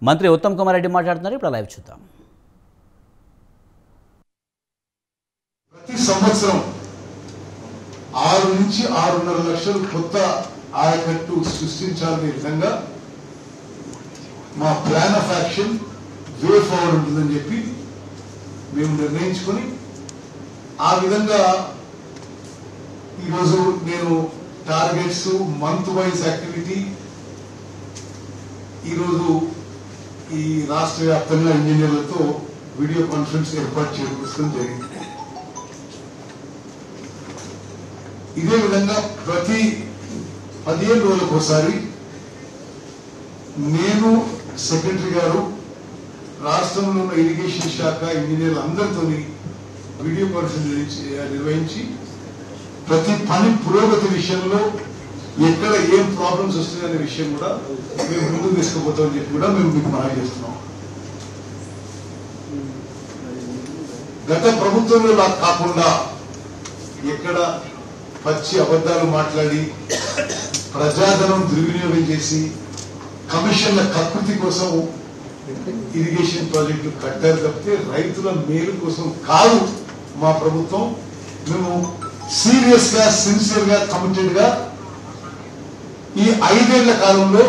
మంత్రి ఉత్తమ్ కుమార్ రెడ్డి మాట్లాడుతున్నారు. ఇప్పుడు లైవ్ చూద్దాం. ప్రతి సంవత్సరం 6 నుంచి 6.5 లక్షలు కొత్త ఆయకట్టు సృష్టించాలనే విధంగా మా plan of action way forward ఉంటుందని చెప్పి మేము నిర్ణయించుకొని ఆ విధంగా ఈరోజు నేను టార్గెట్స్ మంత్ వైజ్ యాక్టివిటీ ఈరోజు ఈ రాష్ట్ర వ్యాప్తంగా ఇంజనీర్లతో వీడియో కాన్ఫరెన్స్ ఏర్పాటు చేయడం జరిగింది. ఇదే విధంగా ప్రతి 15 రోజులకు ఒకసారి నేను సెక్రటరీ గారు రాష్ట్రంలో ఉన్న ఇరిగేషన్ శాఖ ఇంజనీర్లు అందరితో వీడియో కాన్ఫరెన్స్ నిర్వహించి ప్రతి పని పురోగతి విషయంలో ఎక్కడ ఏం ప్రాబ్లమ్స్ వస్తున్నాయనే విషయం కూడా మేము ముందుకు తీసుకుపోతామని చెప్పి కూడా మేము మీకు మనవి చేస్తున్నాం. గత ప్రభుత్వంలో కాకుండా ఎక్కడ పచ్చి అబద్ధాలు మాట్లాడి ప్రజాధనం దుర్వినియోగం చేసి కమిషన్ల కకృతి కోసం ఇరిగేషన్ ప్రాజెక్టులు కట్టారు తప్పితే రైతుల మేలు కోసం కాదు మా ప్రభుత్వం. మేము సీరియస్ గా సిన్సియర్ గా కమిటెడ్ గా ఈ 5 ఏళ్ల కాలంలో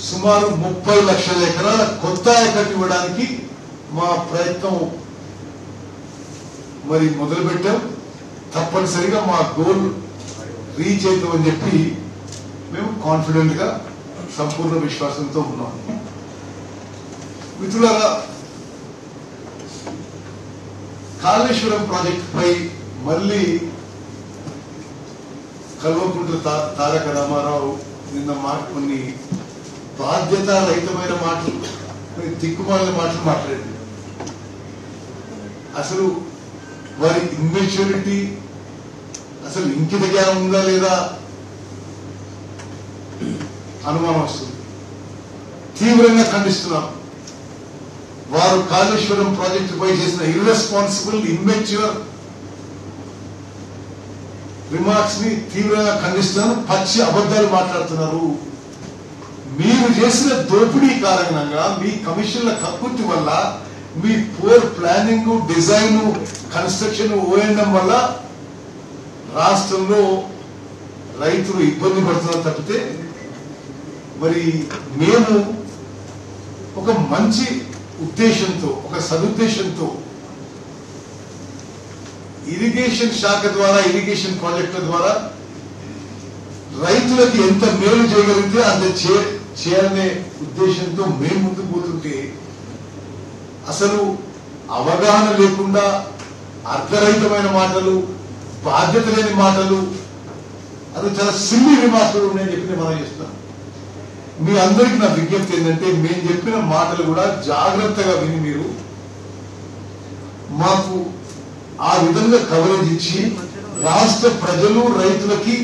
సుమారు 30 లక్షల ఎకరాల కొత్త ఆయకట్టు ఇవ్వడానికి మా ప్రయత్నం మరి మొదలుపెట్టాం. తప్పనిసరిగా మా గోల్ రీచ్ అవుతామని చెప్పి మేము కాన్ఫిడెంట్ గా సంపూర్ణ విశ్వాసంతో ఉన్నాం. మిత్రులారా, కాళేశ్వరం ప్రాజెక్టు పై మళ్ళీ కల్వకుంట్ల తారక రామారావు నిన్న కొన్ని బాధ్యత రహితమైన మాటలు, దిక్కుమాలిన మాటలు మాట్లాడింది. అసలు వారి ఇమ్మెచ్యూరిటీ అసలు ఇంకిత జ్ఞానం ఉందా లేదా అనుమానం వస్తుంది. తీవ్రంగా ఖండిస్తున్నాం. వారు కాళేశ్వరం ప్రాజెక్టు పై చేసిన ఇర్రెస్పాన్సిబుల్ ఇమ్మెచ్యూర్ రిమార్క్స్ ని తీవ్రంగా ఖండిస్తున్నాను. పచ్చి అబద్ధాలు మాట్లాడుతున్నారు. మీరు చేసిన దోపిడీ కారణంగా మీ కమిషన్ల కక్కుర్తి వల్ల, మీ పూర్ ప్లానింగ్, డిజైన్, కన్స్ట్రక్షన్, ఓఎంఎం వల్ల రాష్ట్రంలో రైతులు ఇబ్బంది పడుతున్నారు తప్పితే మరి మేము ఒక మంచి ఉద్దేశంతో, ఒక సదుద్దేశంతో ఇరిగేషన్ శాఖ ద్వారా, ఇరిగేషన్ ప్రాజెక్టుల ద్వారా రైతులకు ఎంత మేలు చేయగలిగితే అంత చేయాలనే ఉద్దేశంతో మేము ముందుకు పోతుంటే అసలు అవగాహన లేకుండా అర్ధరహితమైన మాటలు, బాధ్యత లేని మాటలు, అది చాలా సిల్లీ రిమార్క్స్ ఉన్నాయని చెప్పి మనం చేస్తున్నాం. మీ అందరికీ నా విజ్ఞప్తి ఏంటంటే, మేము చెప్పిన మాటలు కూడా జాగ్రత్తగా విని మీరు మాకు ఆ విధంగా కవరేజ్ ఇచ్చి రాష్ట్ర ప్రజలు, రైతులకి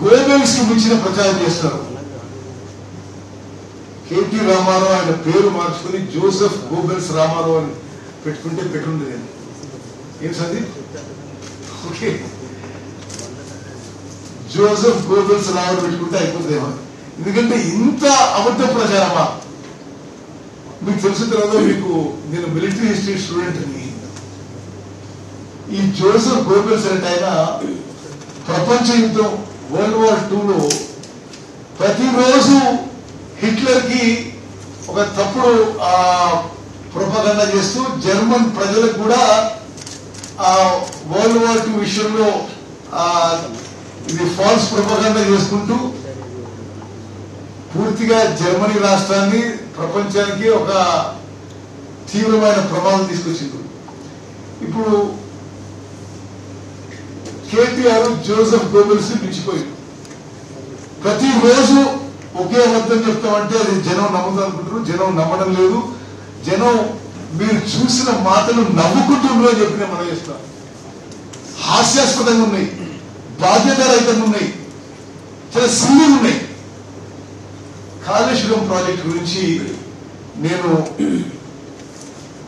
గోబెల్స్ కి మించిన ప్రచారం చేస్తారు. కేటీ రామారావు ఆయన పేరు మార్చుకుని జోసెఫ్ గోబెల్స్ రామారావు అని పెట్టుకుంటే పెట్టుండేది. ఏం Sandeep? Okay, Joseph Goebbels Ramarao పెట్టుకుంటే అయిపోతుందేమో. ఎందుకంటే ఇంత అబద్ధ ప్రచారమా? మీకు తెలిసిన తర్వాత, మీకు నేను మిలిటరీ హిస్టరీ స్టూడెంట్ ని. ఈ జోసెఫ్ గోబెల్స్ అంటే ఆయన ప్రపంచ యుద్ధం వరల్డ్ వార్ 2లో ప్రతిరోజు హిట్లర్ కి ఒక తప్పుడు ప్రొపగండా చేస్తూ జర్మన్ ప్రజలకు కూడా వరల్డ్ వార్ 2 విషయంలో ఇది ఫాల్స్ ప్రొపగండా చేసుకుంటూ పూర్తిగా జర్మనీ రాష్ట్రాన్ని ప్రపంచానికి ఒక తీవ్రమైన ప్రమాదం తీసుకొచ్చింది. ఇప్పుడు కేటీఆర్ జోసెఫ్ గోబెల్స్ మించిపోయింది. ప్రతిరోజు ఒకే అబద్ధం చెప్తామంటే అది జనం నమ్ముతారు అనుకుంటారు. జనం నమ్మడం లేదు. జనం మీరు చూసిన మాటలు నవ్వుకుంటున్నారు అని చెప్పి మనం చేస్తాం. హాస్యాస్పదంగా ఉన్నాయి, బాధ్యత రహితంగా ఉన్నాయి, చాలా సిల్లీగా ఉన్నాయి. కాళేశ్వరం ప్రాజెక్టు గురించి నేను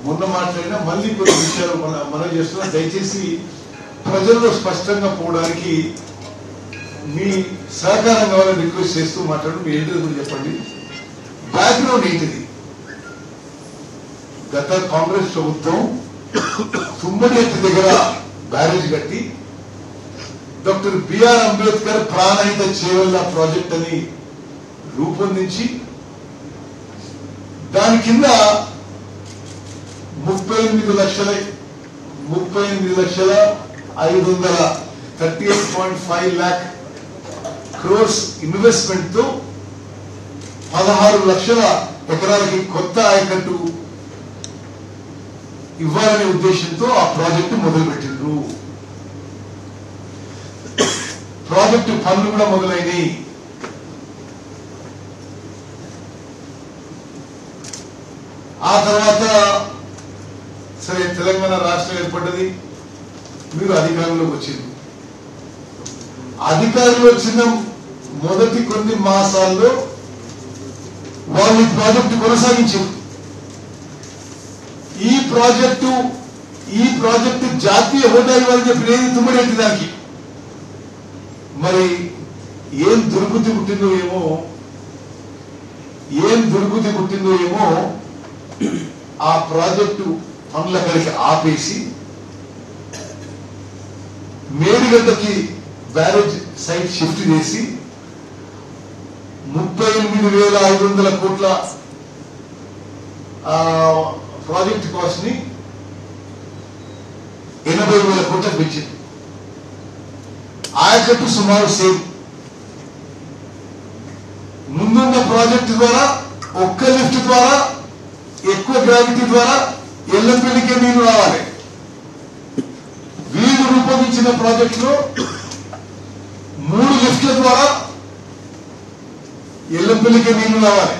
మొన్న మాట్లాడినా మళ్ళీ కొన్ని విషయాలు మనం చేస్తున్నా. దయచేసి ప్రజల్లో స్పష్టంగా పోవడానికి మీ సహకారం కావాలని రిక్వెస్ట్ చేస్తూ మాట్లాడు. మీ ఏంటిది కూడా చెప్పండి. బ్యాక్గ్రౌండ్ ఏంటిది? గత కాంగ్రెస్ ప్రభుత్వం తుమ్మడిహట్టి దగ్గర బ్యారేజ్ కట్టి doctor B R Ambedkar Pranahita Chevella project అని రూపొందించి దాని కింద 38,538.5 lakh crores ఇన్వెస్ట్మెంట్ తో 16 లక్షల ఎకరాలకి కొత్త ఆయకట్టు ఇవ్వాలనే ఉద్దేశంతో ఆ ప్రాజెక్టు మొదలుపెట్టిండ్రు. ప్రాజెక్టు పనులు కూడా మొదలైనవి. ఆ తర్వాత సరే తెలంగాణ రాష్ట్రం ఏర్పడ్డది. మీరు అధికారంలోకి వచ్చింది. అధికారంలో వచ్చిన మొదటి కొన్ని మాసాల్లో వాళ్ళు ఈ ప్రాజెక్టు కొనసాగించారు. ఈ ప్రాజెక్టు జాతీయ హోదా ఇవ్వాలని చెప్పి ఏది తుమ్మడేంటి దానికి. మరి ఏం దుర్బుద్ధి పుట్టిందో ఏమో ఆ ప్రాజెక్టు పనుల కలిగి ఆపేసి మేడిగడ్డకి బ్యారేజ్ సైట్ షిఫ్ట్ చేసి 38,500 కోట్ల ప్రాజెక్ట్ కాస్ట్ ని 80,000 కోట్లకు పెంచింది. ఆయకట్టు సుమారు సేమ్. ముందున్న ప్రాజెక్టు ద్వారా ఒక్క లిఫ్ట్ ద్వారా ఎక్కువ గ్రావిటీ ద్వారా ఎల్లంపల్లికే నీళ్లు రావాలి. వీళ్ళు రూపొందించిన ప్రాజెక్టులో 3 లిఫ్ట్ల ద్వారా ఎల్లంపల్లికే నీళ్లు రావాలి.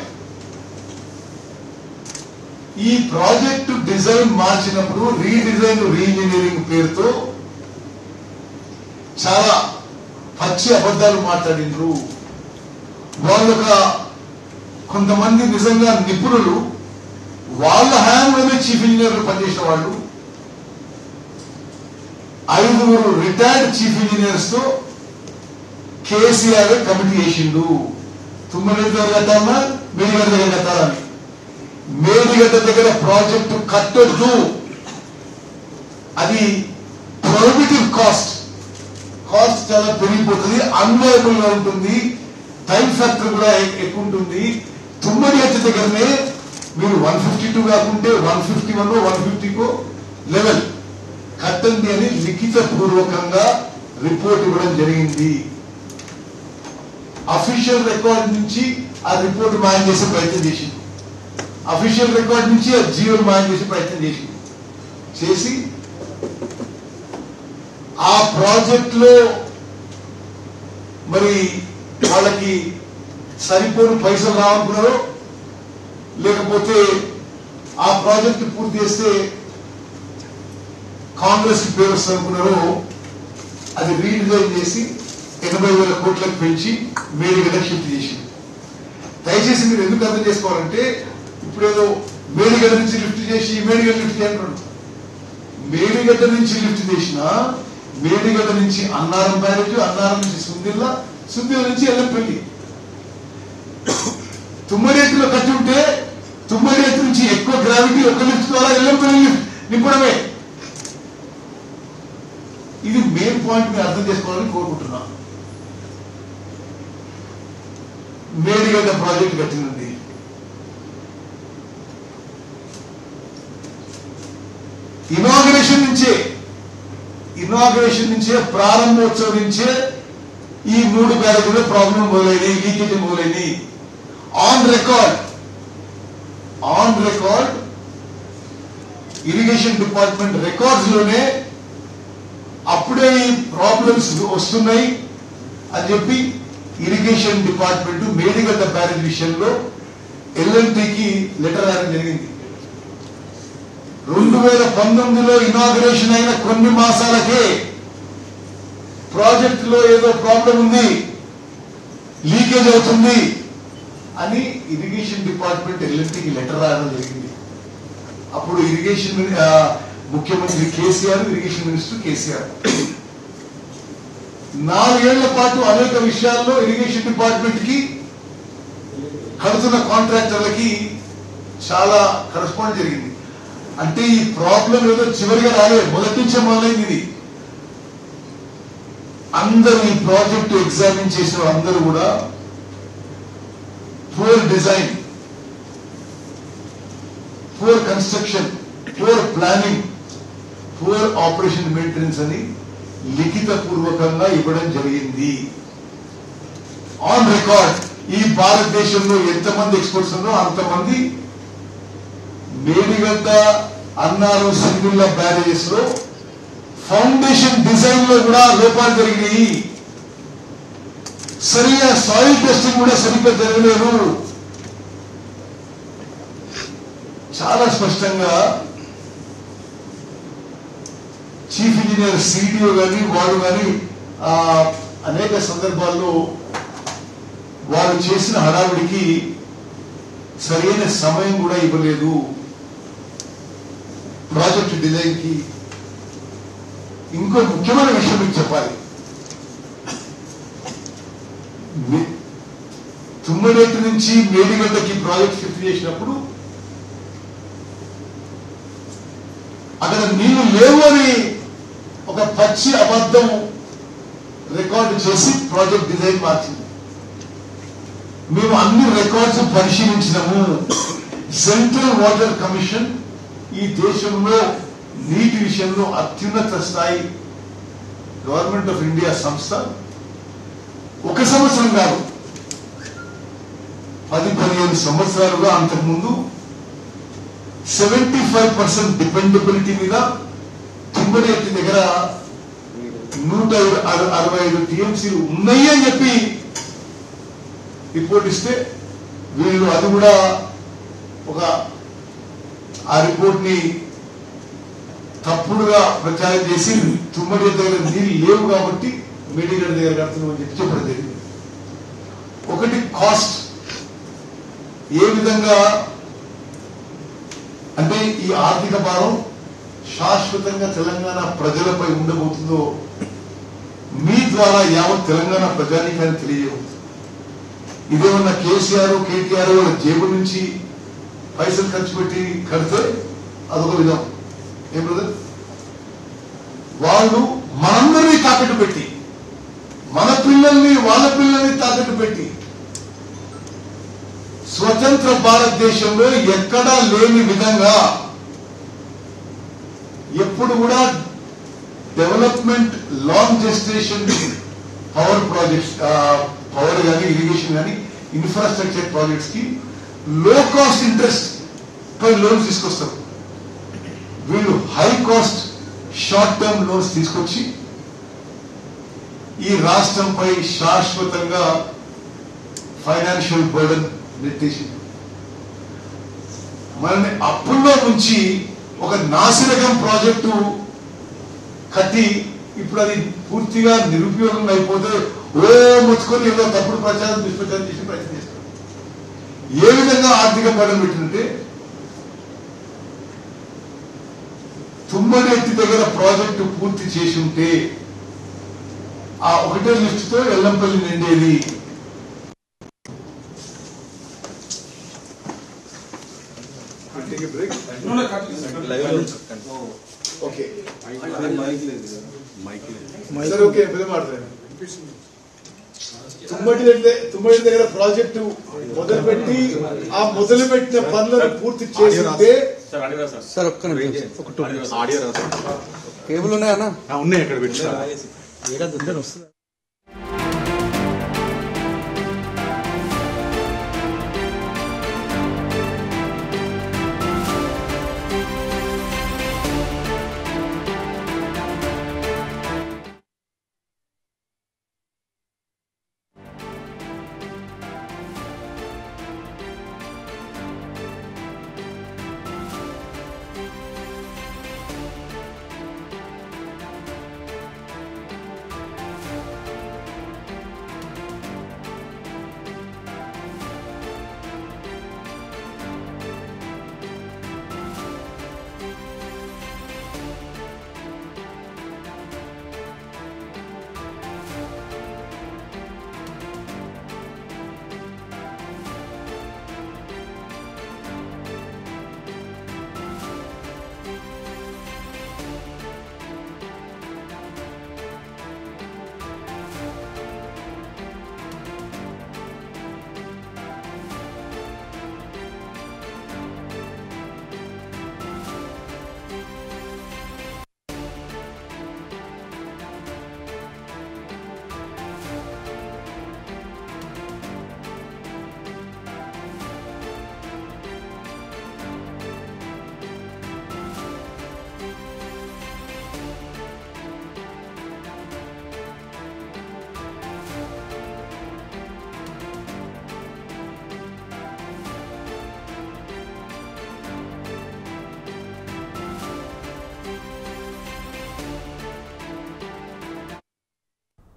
ఈ ప్రాజెక్టు డిజైన్ మార్చినప్పుడు రీడిజైన్ రీఇంజనీరింగ్ పేరుతో చాలా పచ్చి అబద్ధాలు మాట్లాడిండ్రు. వాళ్ళొక కొంతమంది నిజంగా నిపుణులు, వాళ్ళ హయాంలోనే చీఫ్ ఇంజనీర్లు పనిచేసిన వాళ్ళు 5 రిటైర్డ్ చీఫ్ ఇంజనీర్స్ తో కేసీఆర్ కమిటీ చేసిండు. తుమ్మగడ్డ దగ్గర కట్టాలన్నా మేడిగడ్డ దగ్గర కట్టాలని. మేడిగడ్డ దగ్గర ప్రాజెక్టు కట్టొద్దు, అది ప్రొహిబిటివ్ కాస్ట్ చాలా పెరిగిపోతుంది, అన్వయబుల్ గా ఉంటుంది, టైం ఫ్యాక్టర్ కూడా ఎక్కువ ఉంటుంది. తుమ్మడిహట్టి దగ్గరనే మీరు 152 కాకుంటే 151 150 లెవెల్ కట్టండి అని లిఖిత పూర్వకంగా రిపోర్ట్ ఇవ్వడం జరిగింది. అఫీషియల్ రికార్డ్ నుంచి ఆ రిపోర్ట్ మాయం చేసే ప్రయత్నం చేసింది. అఫీషియల్ రికార్డ్ నుంచి ఆ జీవోలు మాయం చేసే ప్రయత్నం చేసి ఆ ప్రాజెక్ట్ లో మరి వాళ్ళకి సరిపోని పైసలు రావనుకున్నారో, లేకపోతే ఆ ప్రాజెక్ట్ పూర్తి చేస్తే కాంగ్రెస్ కి పేరు వస్తుంది అనుకున్నారో, అది రీడిజైన్ చేసి 80,000 కోట్లకు పెంచి మేడిగడ్డ షిఫ్ట్ చేసింది. దయచేసి మీరు ఎందుకు అర్థం చేసుకోవాలంటే, ఇప్పుడేదో మేడిగడ్డ నుంచి లిఫ్ట్ చేసి మేడిగడ్డ లిఫ్ట్ చేయంటున్నాడు. మేడిగడ్డ నుంచి లిఫ్ట్ చేసిన మేడిగడ్డ నుంచి అన్నారం బ్యారేజ్, అన్నారం నుంచి సుందిల్ల నుంచి ఎల్లంపల్లి. తుమ్మడిహట్టిలో కట్టి ఉంటే తుమ్మడిహట్టి నుంచి ఎక్కువ గ్రావిటీ ఒక లిఫ్ట్ ద్వారా ఎల్లంపల్లి నింపడమే. ఇది మెయిన్ పాయింట్ మీరు అర్థం చేసుకోవాలని కోరుకుంటున్నా. మేడిగడ్డ ప్రాజెక్ట్ కట్టిందండి. ఇనాగరేషన్ నుంచే ప్రారంభోత్సవం నుంచే ఈ 3 బ్యారేజీలో ప్రాబ్లం మొదలైనవి, లీకేజ్ మొదలైనవి. On record irrigation department records లోనే అప్పుడే ఈ ప్రాబ్లమ్స్ వస్తున్నాయి అని చెప్పి ఇరిగేషన్ డిపార్ట్మెంట్ మేడిగడ్డ బ్యారేజ్ విషయంలో ఎల్ఎన్టీకి లెటర్ రాయడం జరిగింది. 2019లో ఇనాగరేషన్ అయిన కొన్ని మాసాలకే ప్రాజెక్ట్ లో ఏదో ప్రాబ్లం ఉంది, లీకేజ్ అవుతుంది అని ఇరిగేషన్ డిపార్ట్మెంట్ ఎల్ఎన్టీకి లెటర్ రాయడం జరిగింది. అప్పుడు ఇరిగేషన్ ముఖ్యమంత్రి కేసీఆర్, ఇరిగేషన్ మినిస్టర్ కేసీఆర్ 4 ఏళ్ల పాటు అనేక విషయాల్లో ఇరిగేషన్ డిపార్ట్మెంట్ కి కడుతున్న కాంట్రాక్టర్లకి చాలా కరెస్పాండ్ జరిగింది. అంటే ఈ ప్రాబ్లం ఏదో చివరిగా రాలేదు, మొదటి నుంచే మొదలైంది ఇది. అందరూ ఈ ప్రాజెక్టు ఎగ్జామిన్ చేసిన అందరూ కూడా poor design, poor construction, poor planning, poor operation maintenance అని లిఖిత పూర్వకంగా ఇవ్వడం జరిగింది. ఆన్ రికార్డ్ ఈ భారతదేశంలో ఎంతమంది ఎక్స్పర్ట్స్ ఉన్నో అంతమంది మేడిగడ్డ, అన్నారం, సింగిల్ల బ్యారేజెస్ లో ఫౌండేషన్ డిజైన్ లో కూడా లోపాలు జరిగినాయి. సరిగా సాయిల్ టెస్టింగ్ కూడా సరిగ్గా జరగలేదు. చాలా స్పష్టంగా చీఫ్ ఇంజనీర్ సిడిఓ గాని వాడు గాని అనేక సందర్భాల్లో వారు చేసిన హడావిడికి సరైన సమయం కూడా ఇవ్వలేదు. ప్రాజెక్ట్ డిజైన్ కి ఇంకో ముఖ్యమైన విషయం మీకు చెప్పాలి. తుమ్మడేటి నుంచి మేడిగడ్డకి ప్రాజెక్ట్ షిఫ్ట్ చేసినప్పుడు అక్కడ నీళ్లు లేవు అని ఒక పచ్చి అబద్ధం రికార్డు చేసి ప్రాజెక్ట్ డిజైన్ మార్చింది. మేము అన్ని రికార్డ్స్ పరిశీలించినాము. సెంట్రల్ వాటర్ కమిషన్ ఈ దేశంలో నీటి విషయంలో అత్యున్నత స్థాయి గవర్నమెంట్ ఆఫ్ ఇండియా సంస్థ. 1 సంవత్సరం కాదు, 10-15 సంవత్సరాలుగా అంతకుముందు 75% డిపెండబిలిటీ మీద తుమ్మడేటి దగ్గర 165 టీఎంసీలు ఉన్నాయి అని చెప్పి రిపోర్ట్ ఇస్తే వీళ్ళు అది కూడా ఆ రిపోర్ట్ ని తప్పుడుగా ప్రచారం చేసి తుమ్మడేటి దగ్గర నీళ్ళు లేవు కాబట్టి మేడిగడ్డ దగ్గర కడుతున్నాం అని చెప్పి చెప్పడం జరిగింది. ఒకటి కాస్ట్, ఏ విధంగా అంటే ఈ ఆర్థిక భారం శాశ్వతంగా తెలంగాణ ప్రజలపై ఉండబోతుందో మీ ద్వారా యావత్ తెలంగాణ ప్రజానీకాన్ని తెలియజేయబోతుంది. ఇదేమన్నా కేసీఆర్, కేటీఆర్ వాళ్ళ జేబు నుంచి పైసలు ఖర్చు పెట్టి కడితే అదొక విధం. ఏం బ్రదర్, వాళ్ళు మనందరినీ తాకట్టు పెట్టి, మన పిల్లల్ని వాళ్ళ పిల్లల్ని తాకట్టు పెట్టి స్వతంత్ర భారతదేశంలో ఎక్కడా లేని విధంగా ఎప్పుడు కూడా development long gestation power projects, power కానీ ఇరిగేషన్ కానీ ఇన్ఫ్రాస్ట్రక్చర్ ప్రాజెక్ట్స్ కి లో కాస్ట్ ఇంట్రెస్ట్ పై లోన్స్ తీసుకొస్తారు. వీళ్ళు high cost short term loans తీసుకొచ్చి ఈ రాష్ట్రంపై శాశ్వతంగా ఫైనాన్షియల్ బర్డన్ నెట్టేసి మనల్ని అప్పుల్లో నుంచి ఒక నాసిరకం ప్రాజెక్టు కట్టి ఇప్పుడు అది పూర్తిగా నిరుపయోగం అయిపోతే మొత్తుకొని ఏదో తప్పుడు ప్రచారం దుష్ప్రచారం చేసి ప్రయత్నం చేస్తారు. ఏ విధంగా ఆర్థిక బర్డన్ పెట్టినంటే తుమ్మడెత్తి దగ్గర ప్రాజెక్టు పూర్తి చేసి ఉంటే ఆ ఒకటే లిస్ట్ తో ఎల్లంపల్లి నిండేది. తుమ్మడి దగ్గర ప్రాజెక్టు మొదలుపెట్టి ఆ మొదలుపెట్టిన పనులను పూర్తి చేస్తుంటే సార్ ఒక్క నిమిషం, కేబుల్ ఉన్నాయన్నా? ఉన్నాయి అక్కడ పెట్టి